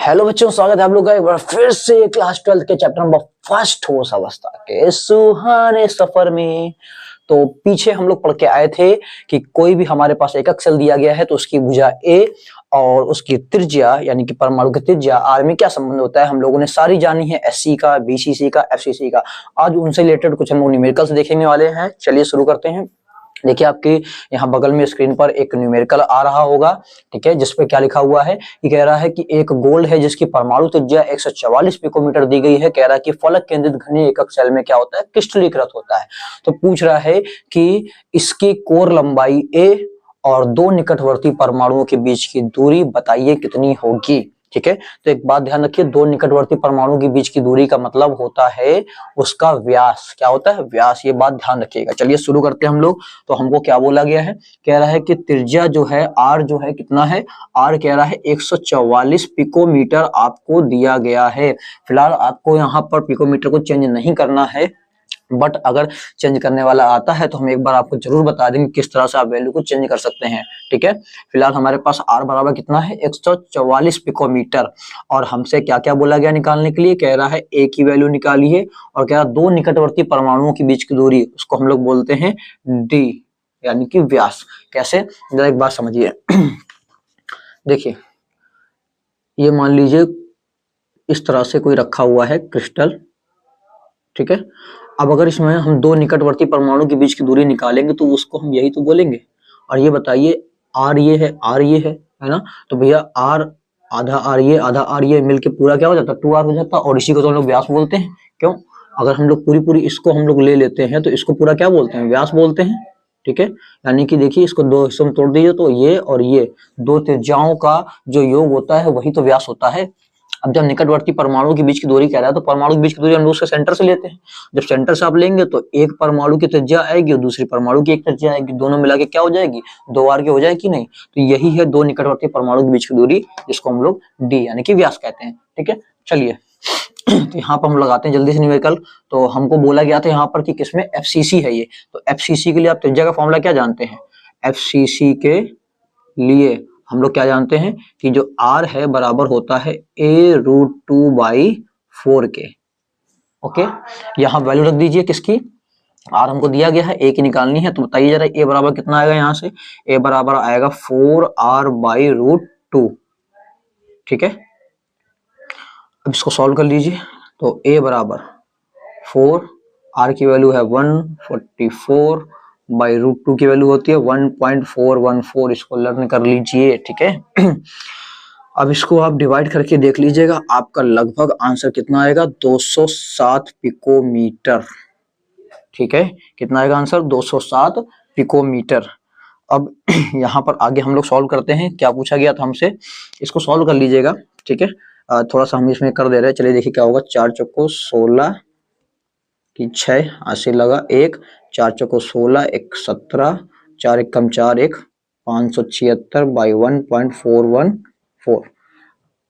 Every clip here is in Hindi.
हेलो बच्चों, स्वागत है आप लोग का एक बार फिर से क्लास 12 के चैप्टर नंबर फर्स्ट होश अवस्था के सुहाने सफर में। तो पीछे हम लोग पढ़ के आए थे कि कोई भी हमारे पास एकक सेल दिया गया है तो उसकी भुजा ए और उसकी त्रिज्या यानी कि परमाणु की त्रिज्या आर में क्या संबंध होता है हम लोगों ने सारी जानी है, एससी का, बीसीसी का, एफसीसी का। आज उनसे रिलेटेड कुछ हम लोग न्यूमेरिकल्स देखने वाले हैं। चलिए शुरू करते हैं। देखिए आपके यहाँ बगल में स्क्रीन पर एक न्यूमेरिकल आ रहा होगा, ठीक है, जिसपे क्या लिखा हुआ है कि कह रहा है कि एक गोल्ड है जिसकी परमाणु त्रिज्या 144 पिकोमीटर दी गई है। कह रहा है कि फलक केंद्रित घनीय एकक सेल में क्या होता है, क्रिस्टलीकृत होता है। तो पूछ रहा है कि इसकी कोर लंबाई ए और दो निकटवर्ती परमाणुओं के बीच की दूरी बताइए कितनी होगी। ठीक है, तो एक बात ध्यान रखिए, दो निकटवर्ती परमाणु के बीच की दूरी का मतलब होता है उसका व्यास। क्या होता है? व्यास। ये बात ध्यान रखिएगा। चलिए शुरू करते हैं हम लोग। तो हमको क्या बोला गया है, कह रहा है कि त्रिज्या जो है आर जो है कितना है, आर कह रहा है 144 पिकोमीटर आपको दिया गया है। फिलहाल आपको यहाँ पर पिकोमीटर को चेंज नहीं करना है, बट अगर चेंज करने वाला आता है तो हम एक बार आपको जरूर बता देंगे किस तरह से आप वैल्यू को चेंज कर सकते हैं। ठीक है, फिलहाल हमारे पास आर बराबर कितना है, 144 पिकोमीटर। और हमसे क्या क्या बोला गया निकालने के लिए, कह रहा है ए की वैल्यू निकालिए और कह रहा है दो निकटवर्ती परमाणुओं के बीच की दूरी, उसको हम लोग बोलते हैं डी यानी कि व्यास। कैसे, जरा एक बात समझिए। देखिए ये मान लीजिए इस तरह से कोई रखा हुआ है क्रिस्टल, ठीक है। अब अगर इसमें हम दो निकटवर्ती परमाणु के बीच की दूरी निकालेंगे तो उसको हम यही तो बोलेंगे। और ये बताइए आर ये है, आर ये है ना, तो भैया आर आधा आर ये मिलके पूरा क्या हो जाता है, 2r हो जाता है। और इसी को तो हम लोग व्यास बोलते हैं। क्यों? अगर हम लोग पूरी पूरी इसको हम लोग ले लेते हैं तो इसको पूरा क्या बोलते हैं, व्यास बोलते हैं। ठीक है, यानी कि देखिए इसको दो हिस्सों में तोड़ दीजिए तो ये और ये दो त्रिज्याओं का जो योग होता है वही तो व्यास होता है। अब जब निकटवर्ती परमाणु के बीच की दूरी कह रहा है तो परमाणु के बीच की दूरी हम लोग उसके सेंटर से लेते हैं। जब सेंटर से आप लेंगे तो एक परमाणु की त्रिज्या आएगी और दूसरी परमाणु की एक त्रिज्या आएगी, दोनों मिला के क्या हो जाएगी, 2r की हो जाएगी नहीं। तो यही है दो निकटवर्ती परमाणु के बीच की दूरी, जिसको हम लोग डी यानी कि व्यास कहते हैं। ठीक है, चलिए तो यहाँ पर हम लगाते हैं जल्दी से न्यूमेरिकल। तो हमको बोला गया था यहाँ पर कि किसमें, एफसीसी है ये। तो एफसीसी के लिए आप त्रिज्या का फॉर्मूला क्या जानते हैं, एफसीसी के लिए हम लोग क्या जानते हैं कि जो r है बराबर होता है a√2/4 के। ओके, यहाँ वैल्यू रख दीजिए किसकी, r हमको दिया गया है, a की निकालनी है। तो बताइए जरा a बराबर कितना आएगा, यहाँ से a बराबर आएगा 4r/√2। ठीक है, अब इसको सॉल्व कर लीजिए। तो a बराबर 4, r की वैल्यू है 144 /√2 की वैल्यू होती है 1.414। इसको लर्न कर लीजिए। ठीक है, अब इसको आप डिवाइड करके देख लीजिएगा, आपका लगभग आंसर कितना आएगा, 207 पिकोमीटर। ठीक है, कितना आएगा आंसर, 207 पिकोमीटर। अब यहाँ पर आगे हम लोग सॉल्व करते हैं, क्या पूछा गया था हमसे, इसको सॉल्व कर लीजिएगा। ठीक है, थोड़ा सा हम इसमें कर दे रहे हैं। चलिए देखिए क्या होगा, 4 चौको 16 की 6, 80 लगा 1, 4 चौको 16, 1 17, 4 1 कम 4 1, 576 बाई 1.414,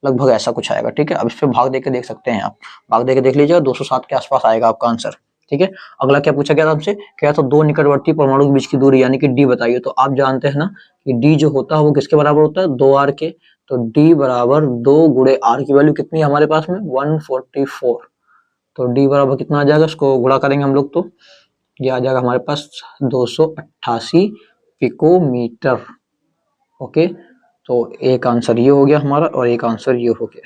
लगभग ऐसा कुछ आएगा। ठीक है, अब इस पे भाग देके देख सकते हैं आप, भाग देके देख लीजिएगा, 207 के आसपास आएगा आपका आंसर। ठीक है, अगला क्या पूछा गया था हमसे, क्या तो दो निकटवर्ती परमाणु के बीच की दूरी यानी कि डी बताइए। तो आप जानते हैं ना कि डी जो होता है वो किसके बराबर होता है, 2r के। तो डी बराबर 2 गुणे r की वैल्यू कितनी है हमारे पास में, 144। तो डी बराबर कितना आ जाएगा, इसको गुणा करेंगे हम लोग तो ये आ जाएगा हमारे पास 288 पिकोमीटर। ओके, तो एक आंसर ये हो गया हमारा और एक आंसर ये हो गया।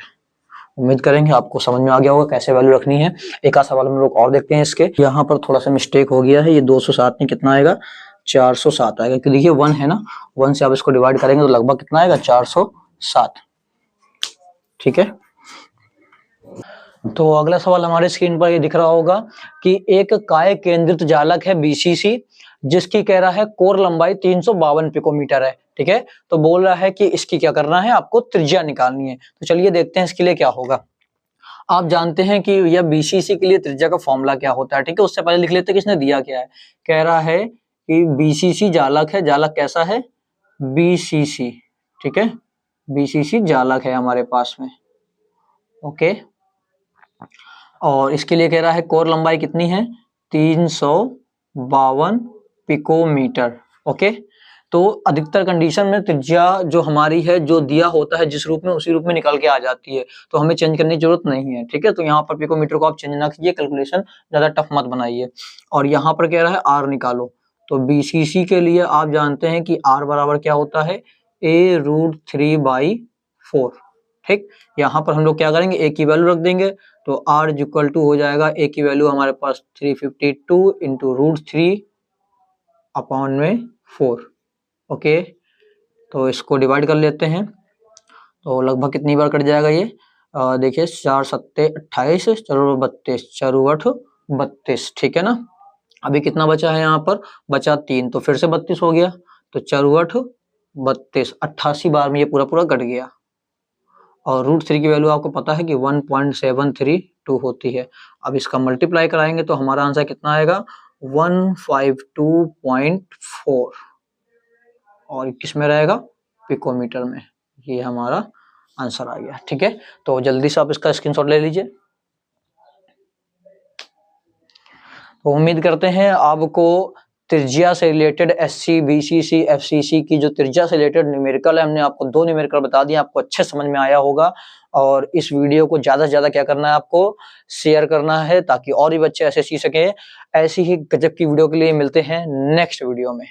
उम्मीद करेंगे आपको समझ में आ गया होगा कैसे वैल्यू रखनी है। एक आध सवाल हम लोग और देखते हैं इसके। यहाँ पर थोड़ा सा मिस्टेक हो गया है, ये 207 में कितना आएगा, 407 आएगा, क्योंकि देखिए 1 है ना, 1 से आप इसको डिवाइड करेंगे तो लगभग कितना आएगा, 407। ठीक है, तो अगला सवाल हमारे स्क्रीन पर ये दिख रहा होगा कि एक काय केंद्रित जालक है बीसीसी, जिसकी कह रहा है कोर लंबाई 352 पिकोमीटर है। ठीक है, तो बोल रहा है कि इसकी क्या करना है, आपको त्रिज्या निकालनी है। तो चलिए देखते हैं इसके लिए क्या होगा। आप जानते हैं कि यह बीसीसी के लिए त्रिज्या का फॉर्मूला क्या होता है। ठीक है, उससे पहले लिख लेते हैं किसने दिया क्या है। कह रहा है कि बीसीसी जालक है, जालक कैसा है, बीसीसी। ठीक है, बीसीसी जालक है हमारे पास में। ओके, और इसके लिए कह रहा है कोर लंबाई कितनी है, 352 पिकोमीटर। ओके, तो अधिकतर कंडीशन में त्रिज्या जो हमारी है, जो दिया होता है जिस रूप में, उसी रूप में निकल के आ जाती है, तो हमें चेंज करने की जरूरत नहीं है। ठीक है, तो यहाँ पर पिकोमीटर को आप चेंज ना कीजिए, कैलकुलेशन ज्यादा टफ मत बनाइए। और यहाँ पर कह रहा है आर निकालो, तो बीसीसी के लिए आप जानते हैं कि आर बराबर क्या होता है, a√3/4। ठीक, यहाँ पर हम लोग क्या करेंगे, ए की वैल्यू रख देंगे, तो आर इक्वल टू हो जाएगा, ए की वैल्यू हमारे पास 352 इंटू √3/4। ओके, तो इसको डिवाइड कर लेते हैं, तो लगभग कितनी बार कट जाएगा ये, देखिए 4 सत्ते 28, चलो 32, 4 8 32। ठीक है ना, अभी कितना बचा है, यहाँ पर बचा 3, तो फिर से 32 हो गया, तो 4 8 32, 88 बार में ये पूरा पूरा कट गया। और √3 की वैल्यू आपको पता है कि 1.732 होती है। अब इसका मल्टीप्लाई कराएंगे तो हमारा आंसर कितना आएगा, 152.4, और किस में रहेगा, पिकोमीटर में। ये हमारा आंसर आ गया। ठीक है, तो जल्दी से आप इसका स्क्रीनशॉट ले लीजिए। तो उम्मीद करते हैं आपको त्रिज्या से रिलेटेड एससी, बीसीसी, एफसीसी की जो त्रिज्या से रिलेटेड न्यूमेरिकल है, हमने आपको 2 न्यूमेरिकल बता दिए, आपको अच्छे समझ में आया होगा। और इस वीडियो को ज्यादा से ज्यादा क्या करना है, आपको शेयर करना है, ताकि और भी बच्चे ऐसे सीख सके। ऐसी ही गजब की वीडियो के लिए मिलते हैं नेक्स्ट वीडियो में।